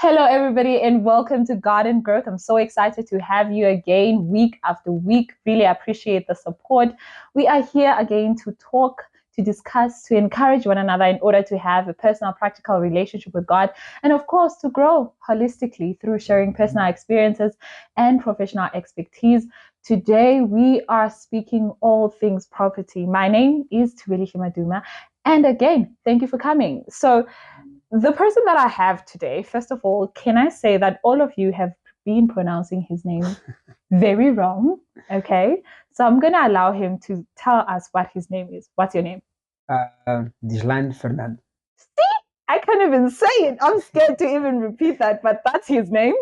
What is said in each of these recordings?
Hello, everybody, and welcome to Garden Growth. I'm so excited to have you again week after week. Really appreciate the support. We are here again to talk, to discuss, to encourage one another in order to have a personal, practical relationship with God, and of course, to grow holistically through sharing personal experiences and professional expertise. Today, we are speaking all things property. My name is Tubeli Himaduma. And again, thank you for coming. So, the person that I have today, first of all, can I say that all of you have been pronouncing his name very wrong? Okay. So I'm going to allow him to tell us what his name is. What's your name? Deslandi Fernando. See, I can't even say it. I'm scared to even repeat that, but that's his name.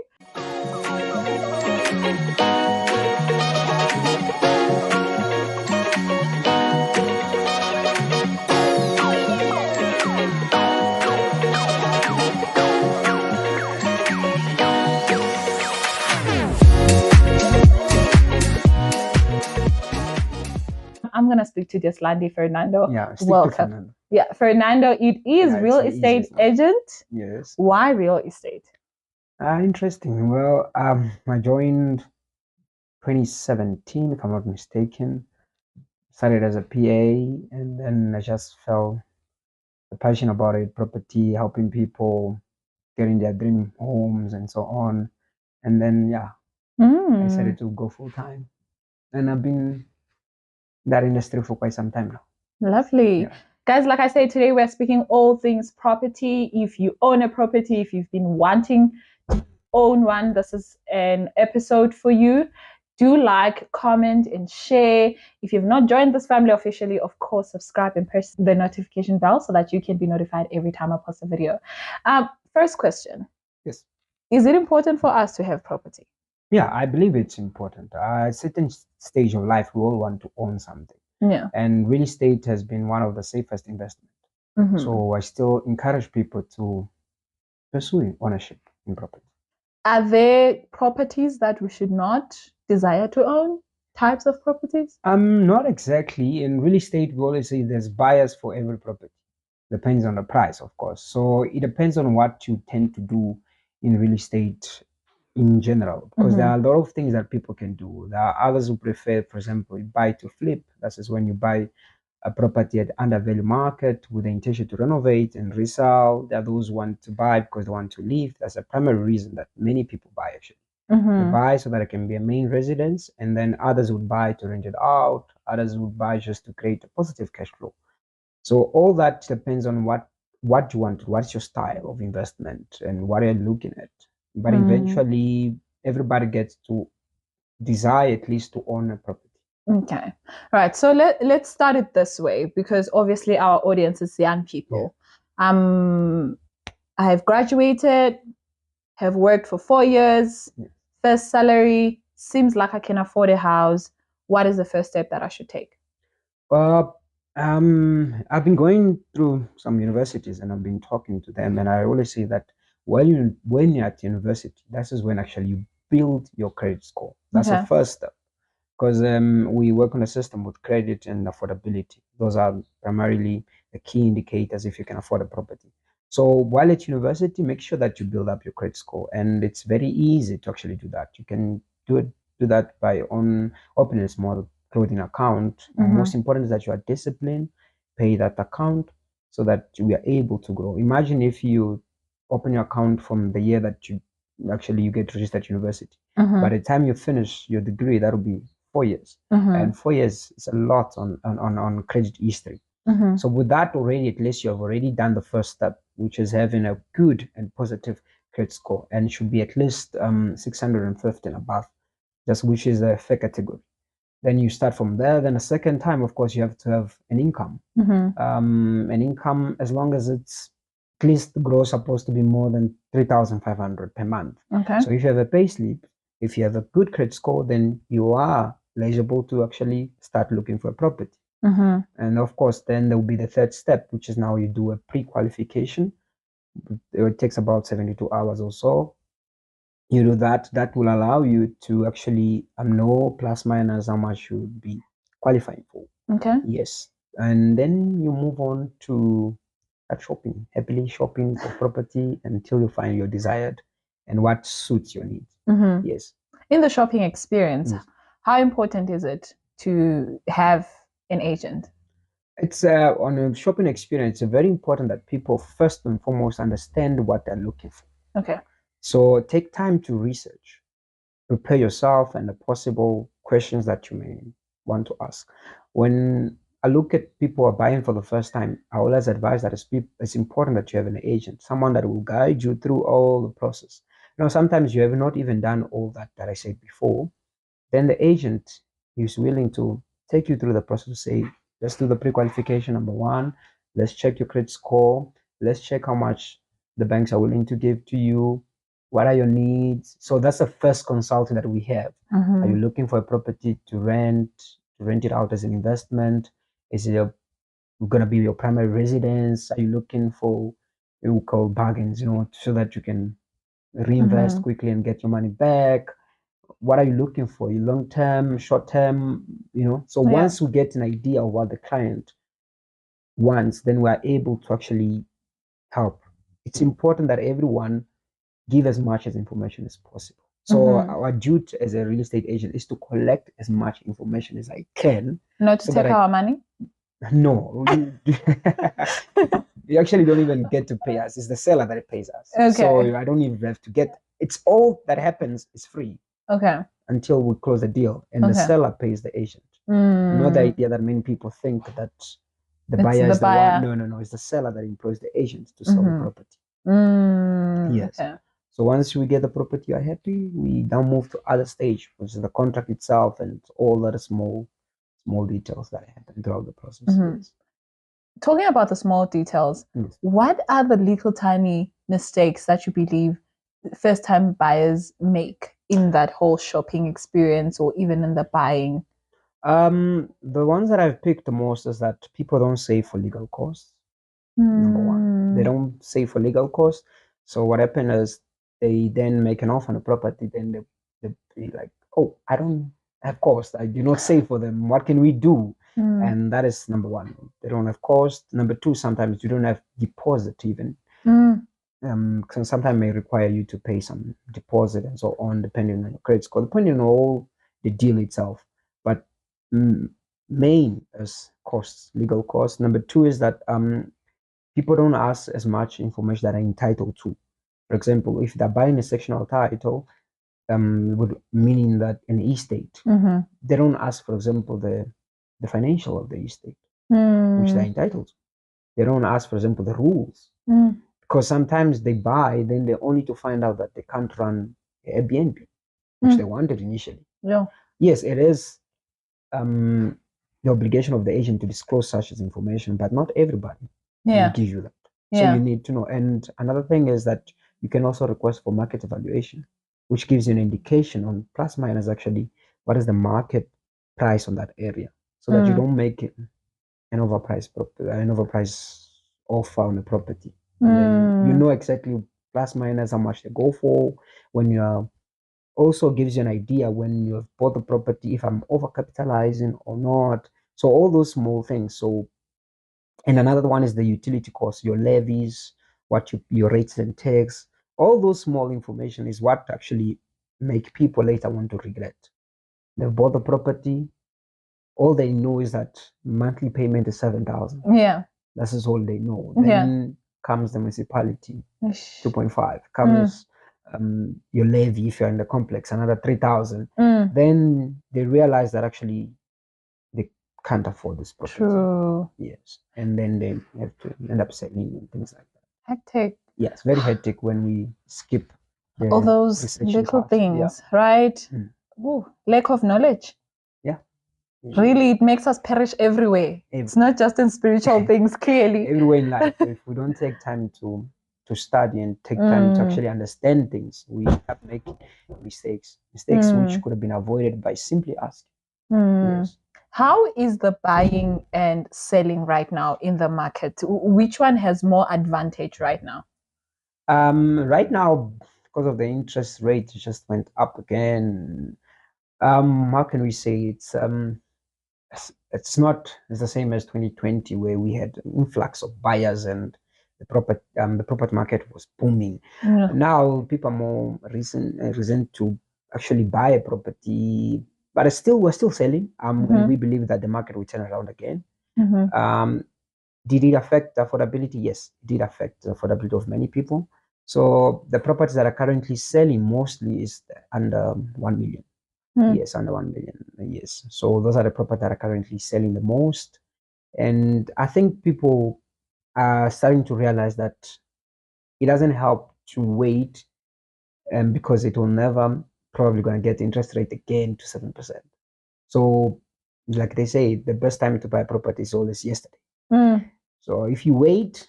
I'm going to speak to Deslandi Fernando. Yeah, Welcome. Fernando. Yeah, Fernando, it is real estate agent. Yes. Why real estate? Interesting. Well, I joined 2017, if I'm not mistaken. Started as a PA, and then I just felt the passion about it, property, helping people getting their dream homes and so on. And then, I decided to go full time. And I've been in that industry for quite some time now. Lovely. Yeah. Guys, like I said, today we're speaking all things property. If you own a property, if you've been wanting to own one, this is an episode for you. Do like, comment, and share. If you've not joined this family officially, of course, subscribe and press the notification bell so that you can be notified every time I post a video. First question. Yes. Is it important for us to have property? Yeah, I believe it's important. At a certain stage of life, we all want to own something. Yeah. And real estate has been one of the safest investments. So I still encourage people to pursue ownership in property. Are there properties that we should not desire to own? Types of properties? Not exactly. In real estate, we always say there's buyers for every property. Depends on the price, of course. So it depends on what you tend to do in real estate in general, because there are a lot of things that people can do. There are others who prefer, for example, buy to flip. That is when you buy a property at undervalued market with the intention to renovate and resell. There are those who want to buy because they want to live. That's a primary reason that many people buy actually. They buy so that it can be a main residence, and then others would buy to rent it out. Others would buy just to create a positive cash flow. So all that depends on what you want, what's your style of investment and what you're looking at. But eventually everybody gets to desire at least to own a property. Okay. All right. So let's start it this way, because obviously our audience is young people. Yeah. I have graduated, have worked for 4 years, first salary, seems like I can afford a house. What is the first step that I should take? I've been going through some universities and I've been talking to them, and I always say that when you're at university, that is when actually you build your credit score. That's the first step, because we work on a system with credit and affordability. Those are primarily the key indicators if you can afford a property. So while at university, make sure that you build up your credit score, and it's very easy to actually do that. You can do that by opening a small clothing account. Most important is that you are disciplined, pay that account so that we are able to grow. Imagine if you open your account from the year that you get registered at university. By the time you finish your degree, that'll be 4 years. And 4 years is a lot on credit history. So with that already, at least you have already done the first step, which is having a good and positive credit score, and should be at least 650 and above, just which is a fair category. Then you start from there. Then a second time, of course, you have to have an income. An income, as long as it's at least the gross supposed to be more than 3,500 per month. Okay. So if you have a pay slip, if you have a good credit score, then you are eligible to actually start looking for a property. And of course, then there will be the third step, which is now you do a pre-qualification. It takes about 72 hours or so. You do that. That will allow you to actually know plus minus how much you would be qualifying for. Okay. Yes. And then you move on to start shopping, happily shopping for property until you find your desired and what suits your needs. Yes. In the shopping experience, Yes. how important is it to have an agent? It's on a shopping experience, it's very important that people first and foremost understand what they're looking for. Okay. So take time to research, prepare yourself and the possible questions that you may want to ask. When I look at people who are buying for the first time, I always advise that it's important that you have an agent, someone that will guide you through all the process. Sometimes you have not even done all that I said before. Then the agent is willing to take you through the process, say, let's do the pre-qualification number one, let's check your credit score, let's check how much the banks are willing to give to you, what are your needs. So that's the first consulting that we have. Are you looking for a property to rent it out as an investment? Is it going to be your primary residence? Are you looking for what we call bargains, so that you can reinvest quickly and get your money back? What are you looking for? You long term, short term, So once we get an idea of what the client wants, then we are able to actually help. It's important that everyone give as much as information as possible. So our duty as a real estate agent is to collect as much information as I can. Not to take our money? No. You actually don't even get to pay us. It's the seller that pays us. Okay. So I don't even have to get, it's all that happens is free. Okay. Until we close the deal, and the seller pays the agent. Not the idea that many people think that the buyer is the one. No. It's the seller that employs the agent to sell the property. Yes. Okay. So once we get the property, you're happy, we now move to other stage, which is the contract itself and all other small details that happen throughout the process. Yes. Talking about the small details, what are the little tiny mistakes that you believe first-time buyers make in that whole shopping experience or even in the buying? The ones that I've picked the most is that people don't save for legal costs. Number one, they don't save for legal costs. So what happens is they then make an offer on a property, then they be like, oh, I don't have cost. I do not save for them. What can we do? And that is number one. They don't have cost. Number two, sometimes you don't have deposit even. Sometimes may require you to pay some deposit and so on, depending on your credit score, depending on all the deal itself. But main is costs, legal costs. Number two is that people don't ask as much information that are entitled to. For example, if they're buying a sectional title, meaning that an estate, they don't ask, for example, the financial of the estate, which they're entitled to. They don't ask, for example, the rules, because sometimes they buy, then they only to find out that they can't run Airbnb, which they wanted initially. Yeah. Yes, it is the obligation of the agent to disclose such as information, but not everybody will give you that. So you need to know. And another thing is that you can also request for market evaluation, which gives you an indication on plus minus actually what is the market price on that area, so that you don't make it an overpriced offer on a property. And then you know exactly plus minus how much they go for. When you are also gives you an idea when you have bought the property if I'm overcapitalizing or not. So all those small things. So, and another one is the utility costs, your levies, your rates and tax. All those small information is what actually make people later want to regret. They've bought the property. All they know is that monthly payment is 7,000. Yeah. That is all they know. Then comes the municipality, 2.5. Comes your levy if you're in the complex, another 3,000. Then they realize that actually they can't afford this property. True. Yes. And then they have to end up selling and things like that. Hectic. Yes, very hectic when we skip all those little things, right? Ooh, lack of knowledge. Yeah. Really, it makes us perish everywhere. It's not just in spiritual things, clearly. Everywhere in life. If we don't take time to study and take time to actually understand things, we have making mistakes which could have been avoided by simply asking. Yes. How is the buying and selling right now in the market? Which one has more advantage right now? Right now, because of the interest rate, it just went up again. How can we say it's not the same as 2020 where we had an influx of buyers and the property market was booming. Yeah. Now people are more recent to actually buy a property, but we're still selling. And we believe that the market will turn around again. Did it affect affordability? Yes, it did affect the affordability of many people. So the properties that are currently selling mostly is under 1 million. Yes, under 1 million. Yes. So those are the properties that are currently selling the most. And I think people are starting to realize that it doesn't help to wait, because it will never probably going to get interest rate again to 7%. So, like they say, the best time to buy property is always yesterday. So if you wait,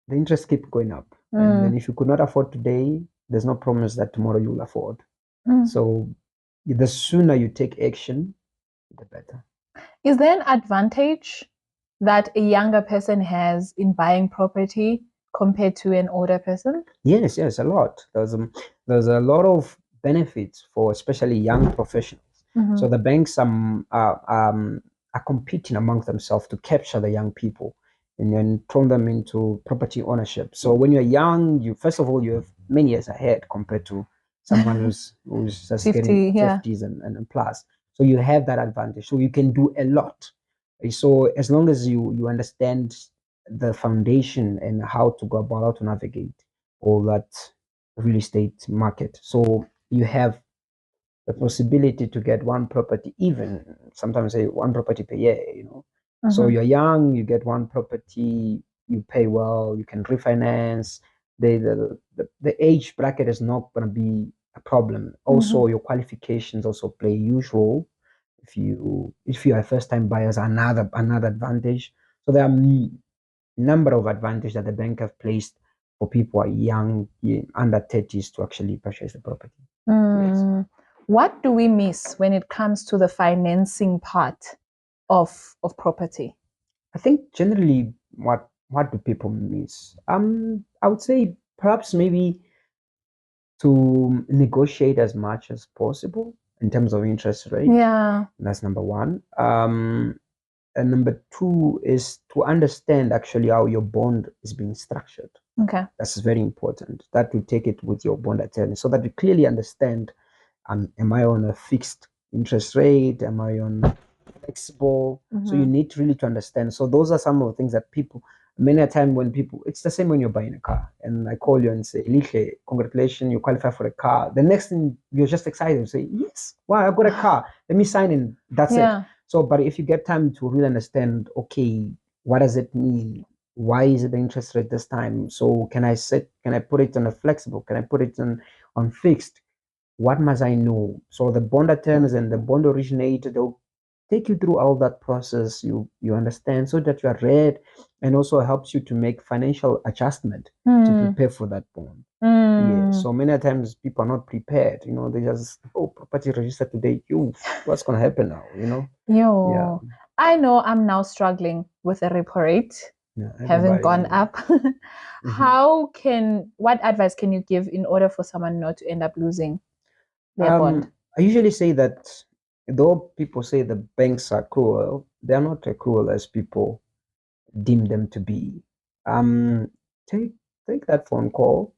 the interest keep going up. And then if you could not afford today, there's no promise that tomorrow you'll afford. So the sooner you take action, the better. Is there an advantage that a younger person has in buying property compared to an older person? Yes, a lot. There's a lot of benefits for especially young professionals. So the banks are competing among themselves to capture the young people and then turn them into property ownership. So when you're young, you first of all you have many years ahead compared to someone who's just 50, getting yeah. 50s and plus. So you have that advantage. So you can do a lot. So as long as you understand the foundation and how to go about how to navigate all that real estate market. So you have the possibility to get one property, even sometimes say one property per year, So you're young, you get one property, you pay well, you can refinance. The age bracket is not going to be a problem. Also, your qualifications also play a huge role. If you are first time buyers, another advantage. So there are number of advantages that the bank have placed for people who are young, under 30s, to actually purchase the property. Yes. What do we miss when it comes to the financing part of property? I think generally, what do people miss? I would say perhaps maybe to negotiate as much as possible in terms of interest rate. Yeah. That's number one. And number two is to understand actually how your bond is being structured. Okay. That's very important. That you take it with your bond attorney so that you clearly understand, am I on a fixed interest rate? Am I on flexible? So you need really to understand. So those are some of the things that people, many a time when people, it's the same when you're buying a car and I call you and say, Liche, congratulations, you qualify for a car. The next thing you're just excited and say, yes, wow, I got a car. Let me sign in. That's it. So, but if you get time to really understand, okay, what does it mean? Why is it the interest rate this time? So can I put it on a flexible? Can I put it on fixed? What must I know? So the bond attorneys and the bond originator, they'll take you through all that process. You understand so that you are ready, and also helps you to make financial adjustment to prepare for that bond. Yeah. So many times people are not prepared. They just property registered today. What's gonna happen now? Yeah. I know I'm now struggling with a repo rate having gone up. What advice can you give in order for someone not to end up losing their bond? I usually say that though people say the banks are cruel, they're not as cruel as people deem them to be. Take that phone call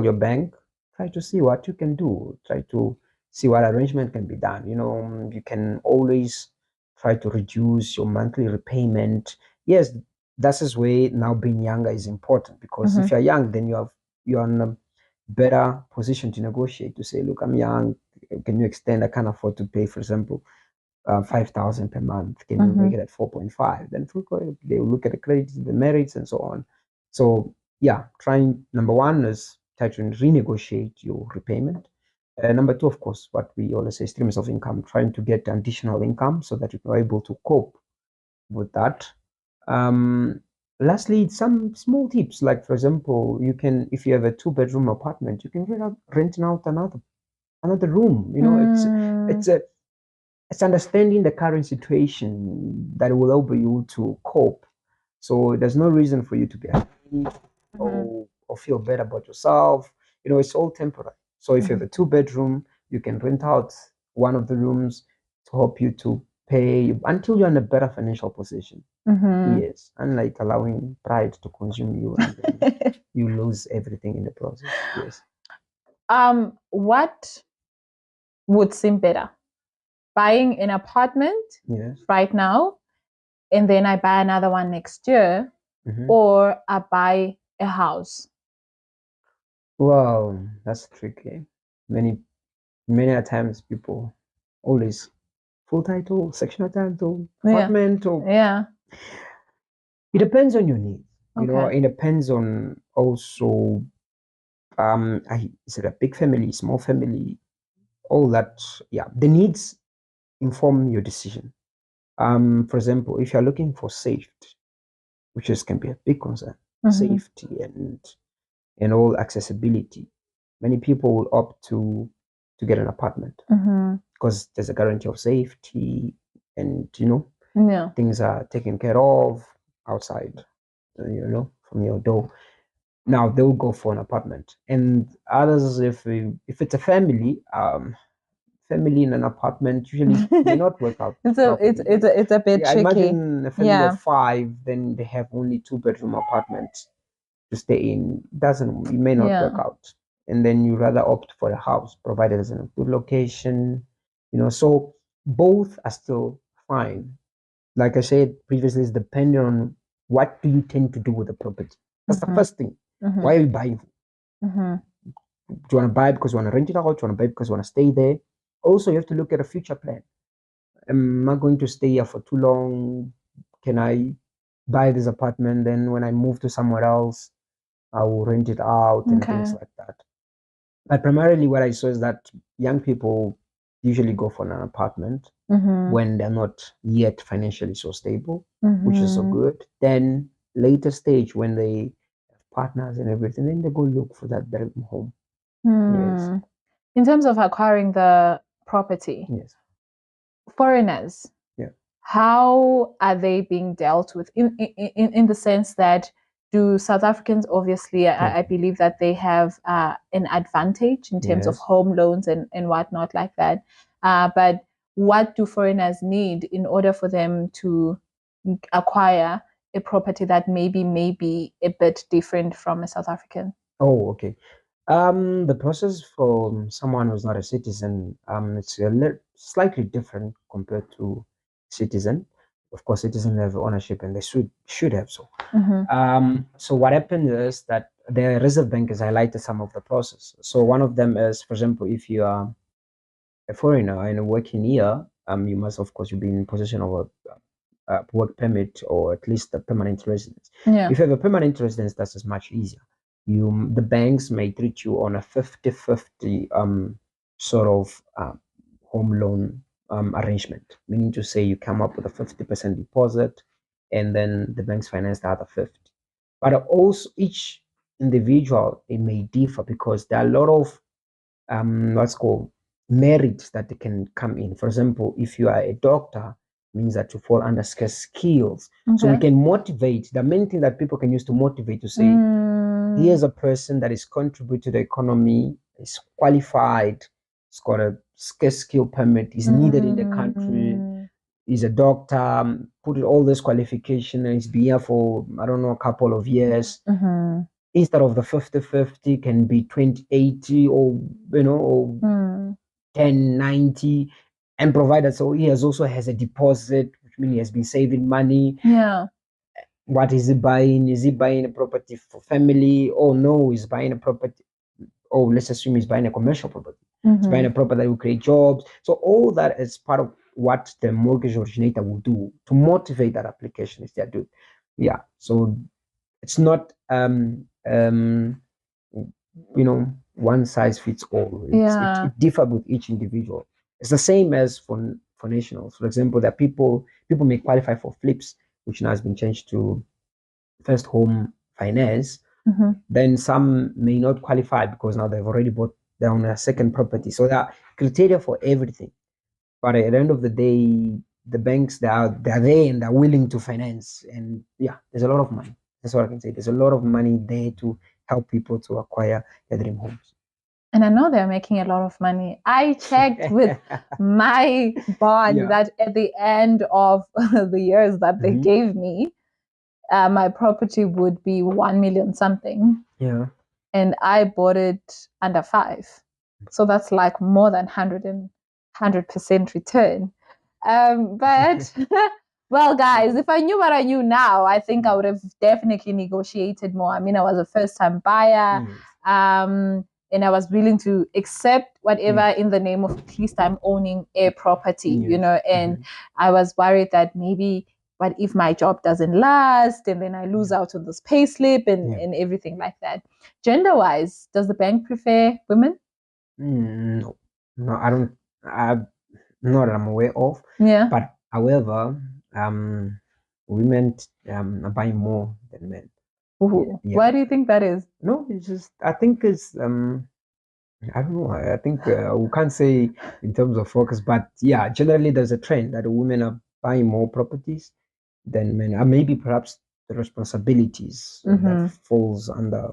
your bank, try to see what you can do, try to see what arrangement can be done. You can always try to reduce your monthly repayment. Yes, that's his way. Now being younger is important, because if you're young, then you're in a better position to negotiate, to say, look, I'm young, can you extend? I can't afford to pay, for example, 5,000 per month. Can you make it at 4.5? Then they will look at the credits, the merits, and so on. So yeah, number one is try to renegotiate your repayment. Number two, of course, what we always say, streams of income, trying to get additional income so that you're able to cope with that. Lastly, some small tips, like for example, you can, if you have a 2-bedroom apartment, you can rent out another room. It's understanding the current situation that will help you to cope. So there's no reason for you to be happy or feel better about yourself. It's all temporary. So if you have a 2-bedroom, you can rent out one of the rooms to help you to pay until you're in a better financial position. Mm-hmm. Yes, unlike allowing pride to consume you and then you lose everything in the process. Yes. What would seem better? Buying an apartment Yes. right now, and then I buy another one next year, Mm-hmm. or I buy a house? Well, that's tricky. Many a times people always full title, sectional title, Yeah. apartment, or Yeah. it depends on your needs. You know, Okay. it depends on also is it a big family, small family, all that. Yeah, the needs inform your decision. For example, if you're looking for safety, which is can be a big concern, Mm-hmm. safety and all accessibility, many people will opt to get an apartment Mm-hmm. because there's a guarantee of safety and Yeah. things are taken care of outside, from your door. Now they'll go for an apartment, and others, if it's a family in an apartment usually may not work out properly. It's a bit Yeah, tricky. imagine a family Yeah. of five, then they have only two-bedroom apartments to stay in. It may not work Yeah. out, and then you rather opt for a house provided it's in a good location. So both are still fine. Like I said previously, it's depending on what do you tend to do with the property. That's the Mm-hmm. first thing. Mm-hmm. Why are you buying? Mm-hmm. Do you want to buy because you want to rent it out? Do you want to buy because you want to stay there? Also, you have to look at a future plan. Am I going to stay here for too long? Can I buy this apartment? Then when I move to somewhere else, I will rent it out and things Okay. like that. But primarily, what I saw is that young people usually go for an apartment Mm-hmm. when they're not yet financially so stable, which is so Mm-hmm. good. Then later stage when they have partners and everything, then they go look for that bedroom home. Yes, Hmm. In terms of acquiring the property, yes, foreigners, yeah, how are they being dealt with in the sense that do South Africans, obviously, yeah, I believe that they have an advantage in terms of yes. home loans and whatnot like that. But what do foreigners need in order for them to acquire a property that maybe a bit different from a South African? Oh, okay. The process for someone who's not a citizen, it's slightly different compared to citizen. Of course, citizens have ownership, and they should have so. Mm-hmm. So what happened is that the Reserve Bank has highlighted some of the process. So one of them is, for example, if you are a foreigner and working here, you must, of course, you be in possession of a work permit or at least a permanent residence. Yeah. If you have a permanent residence, that's is much easier. The banks may treat you on a 50-50 sort of home loan arrangement, meaning to say you come up with a 50% deposit and then the banks finance the other 50. But also each individual, it may differ because there are a lot of what's called merits that they can come in. For example, if you are a doctor, means that you fall under scarce skills. So we Okay. can motivate. The main thing that people can use to motivate to say, Mm, here's a person that is contribute to the economy, is qualified, has got a scarce skill permit, is needed in the country, mm, is a doctor, put all this qualification and he's been here for, I don't know, a couple of years. mm-hmm. Instead of the 50-50 can be 20-80 or Mm. 10-90, and provided so he has a deposit, which means he has been saving money. Yeah. What is he buying? Is he buying a property for family? Oh no, he's buying a property. Oh, let's assume he's buying a commercial property. He's buying Mm-hmm. a property that will create jobs. So all that is part of what the mortgage originator will do to motivate that application is their do. Yeah. So it's not one size fits all. Yeah. It differs with each individual. It's the same as for nationals. For example, that people may qualify for flips, which now has been changed to first home finance. Mm-hmm. Then some may not qualify because now they've already bought their own second property. So there are criteria for everything. But at the end of the day, the banks they're there and they're willing to finance. And yeah, there's a lot of money. That's what I can say. There's a lot of money there to help people to acquire their dream homes. And I know they're making a lot of money. I checked with my bond that at the end of the years that they gave me, my property would be 1 million something. Yeah. And I bought it under 5. So that's like more than 100% return. But well, guys, if I knew what I knew now, I think I would have definitely negotiated more. I mean, I was a first-time buyer, and I was willing to accept whatever in the name of at least I'm owning a property, you know, and I was worried that maybe, what if my job doesn't last and then I lose out on this pay slip and everything like that. Gender-wise, does the bank prefer women? No, I don't. Not that I'm aware of. Yeah. But however, women are buying more than men. Yeah. Why do you think that is? No, it's just, I think it's I don't know. I think we can't say in terms of focus, but yeah, generally there's a trend that women are buying more properties than men. Maybe perhaps the responsibilities that falls under,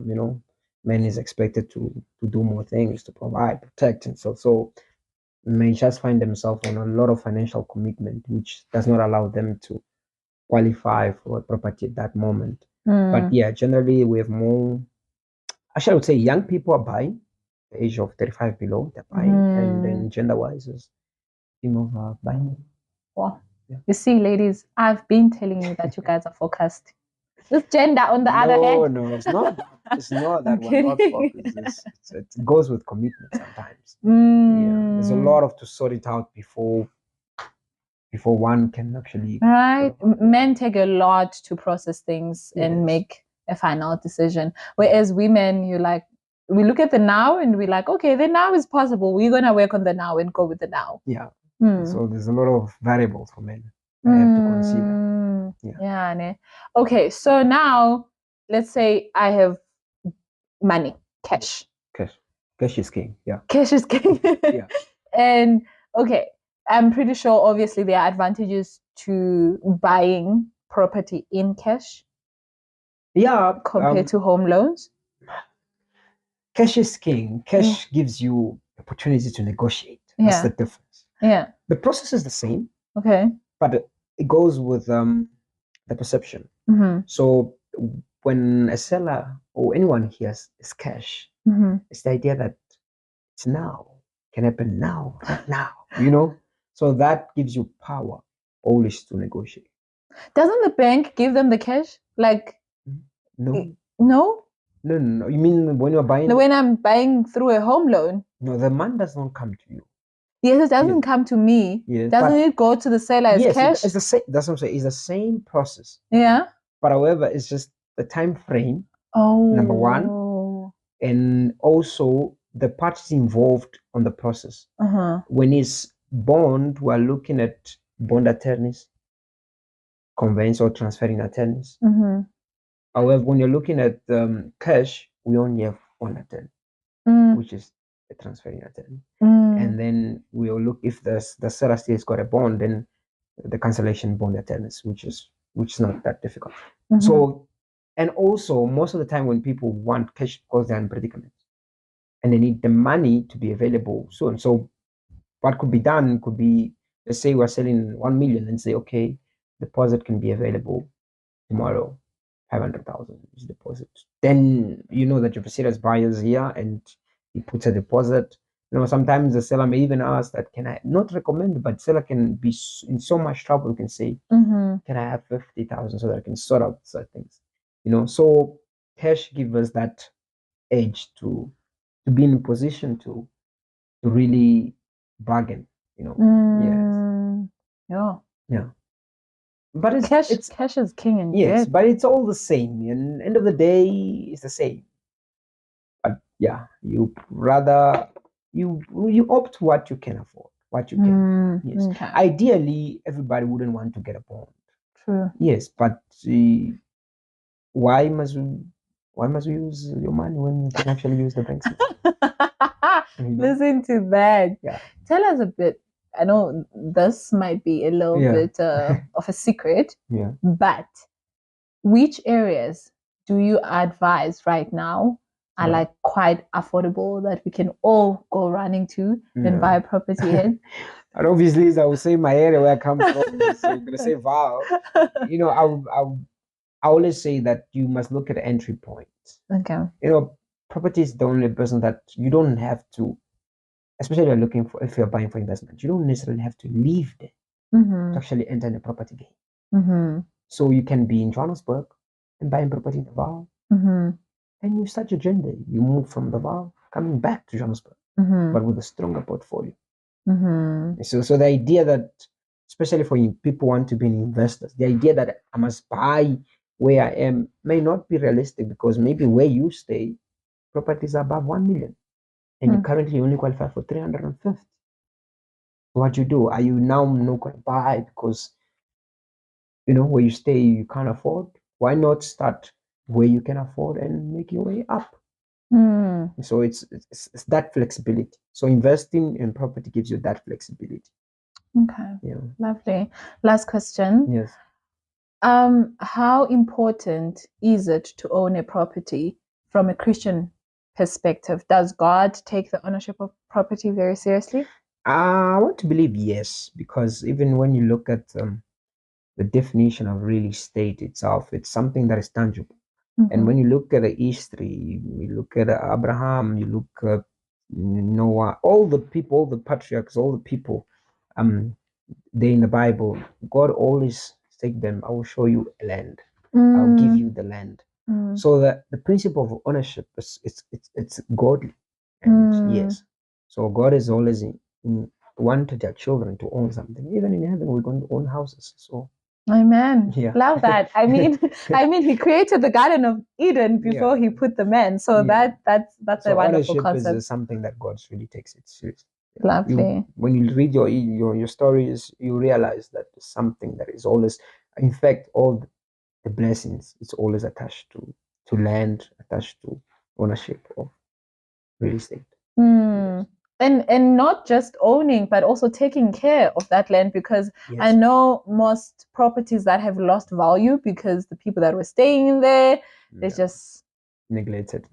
men is expected to do more things, to provide, protect, and so may just find themselves on a lot of financial commitment, which does not allow them to qualify for a property at that moment. But yeah, generally we have more. Actually, I would say young people are buying, the age of 35 below, they're buying, and then gender-wise, is females are buying. Wow. Yeah. You see, ladies, I've been telling you that you guys are focused. This gender, on the other hand. No, it's not. It's not that we're not focused. It goes with commitment sometimes. Yeah, there's a lot to sort it out before one can actually. Right. Men take a lot to process things and make a final decision. Whereas women, we look at the now and we're like, okay, the now is possible. We're going to work on the now and go with the now. Yeah. So there's a lot of variables for men I have to consider. Yeah. Okay. So now let's say I have money, cash. Cash is king. Yeah. Cash is king. Yeah. And okay, I'm pretty sure obviously there are advantages to buying property in cash. Yeah. Compared to home loans. Cash is king. Cash gives you opportunity to negotiate. That's the difference. Yeah. The process is the same. Okay. But it goes with the perception. So when a seller or anyone hears is cash, it's the idea that it's now, can happen now, right now, So that gives you power always to negotiate. Doesn't the bank give them the cash? No. No? No. You mean when you're buying? No, when I'm buying through a home loan. No, the money does not come to you. Yes, it doesn't come to me. Yes, doesn't it go to the seller as cash? It's the same. That's what I'm saying. It's the same process. Yeah. But however, it's just the time frame. Number one, and also the parties involved on the process. When it's bond, we're looking at bond attorneys, conveyance or transferring attorneys. However, when you're looking at cash, we only have one attorney, which is a transferring attorney. And then we'll look if the seller still has got a bond, then the cancellation bond attorneys, which is not that difficult. So, and also most of the time when people want cash because they're in predicament and they need the money to be available soon. So what could be done could be, let's say we're selling 1 million and say, okay, deposit can be available tomorrow, 500,000 is deposit. Then you know that your serious buyers here and he puts a deposit. Sometimes the seller may even ask that, can I not recommend, but seller can be in so much trouble, can say, can I have 50,000 so that I can sort out certain things? So cash gives us that edge to be in a position to really bargain, Yes. Yeah. But it's cash is king and yes, but it's all the same. And end of the day, it's the same. But yeah, you rather you opt what you can afford, what you can. Yes. Okay. Ideally, everybody wouldn't want to get a bond. True. Yes, but why must we use your money when you can actually use the bank's money? Listen to that. Yeah. Tell us a bit. I know this might be a little bit of a secret. Yeah. But which areas do you advise right now are like quite affordable that we can all go running to and buy a property in? And obviously, as I would say, my area where I come from, so you're gonna say, "Wow," I always say that you must look at the entry point. Okay. Property is the only person that you don't have to, especially if you're buying for investment, you don't necessarily have to leave there to actually enter the property game. So you can be in Johannesburg and buying property in Davao, and you start your journey. You move from Davao, coming back to Johannesburg, but with a stronger portfolio. So the idea that, especially for people who want to be investors, the idea that I must buy where I am may not be realistic, because maybe where you stay, properties are above 1 million, and you currently only qualify for 350. What you do? Are you now not going to buy because where you stay you can't afford? Why not start where you can afford and make your way up? So it's that flexibility. So investing in property gives you that flexibility. Okay. Yeah. Lovely. Last question. Yes. How important is it to own a property from a Christian perspective? Does God take the ownership of property very seriously? I want to believe yes, because even when you look at the definition of real estate itself, it's something that is tangible. And when you look at the history, you look at Abraham, you look at Noah, all the people, all the patriarchs, all the people, they in the Bible, God always said them, "I will show you a land. I'll give you the land." So that the principle of ownership it's godly, and yes, so God is always wanted their children to own something. Even in heaven, we're going to own houses. So. Amen. Yeah. Love that. I mean, he created the Garden of Eden before he put the man. So that's a wonderful concept. Ownership is something that God really takes it seriously. Lovely. When you read your stories, you realize that it's something that is always, in fact, all the blessings, it's always attached to land, attached to ownership of real estate. Yes. And not just owning, but also taking care of that land, because I know most properties that have lost value because the people that were staying in there, they just neglected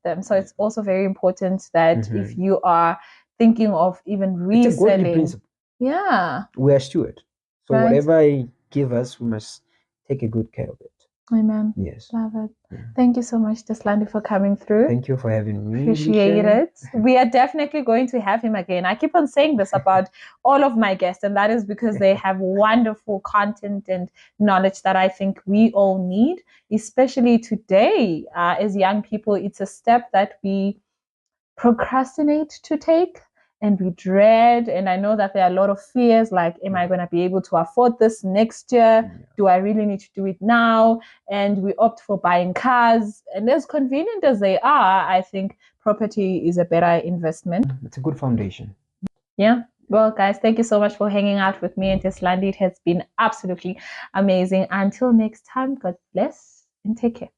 them. So it's also very important that if you are thinking of even reselling, it's a godly principle. Yeah, we are steward. So whatever I give us, we must take a good care of it. Amen. Yes. Love it. Yeah. Thank you so much, Deslandi, for coming through. Thank you for having me. Appreciate it. We are definitely going to have him again. I keep on saying this about all of my guests, and that is because they have wonderful content and knowledge that I think we all need, especially today. As young people, it's a step that we procrastinate to take. And we dread, and I know that there are a lot of fears, like, am I going to be able to afford this next year? Do I really need to do it now? And we opt for buying cars. And as convenient as they are, I think property is a better investment. It's a good foundation. Yeah. Well, guys, thank you so much for hanging out with me and Deslandi. It has been absolutely amazing. Until next time, God bless and take care.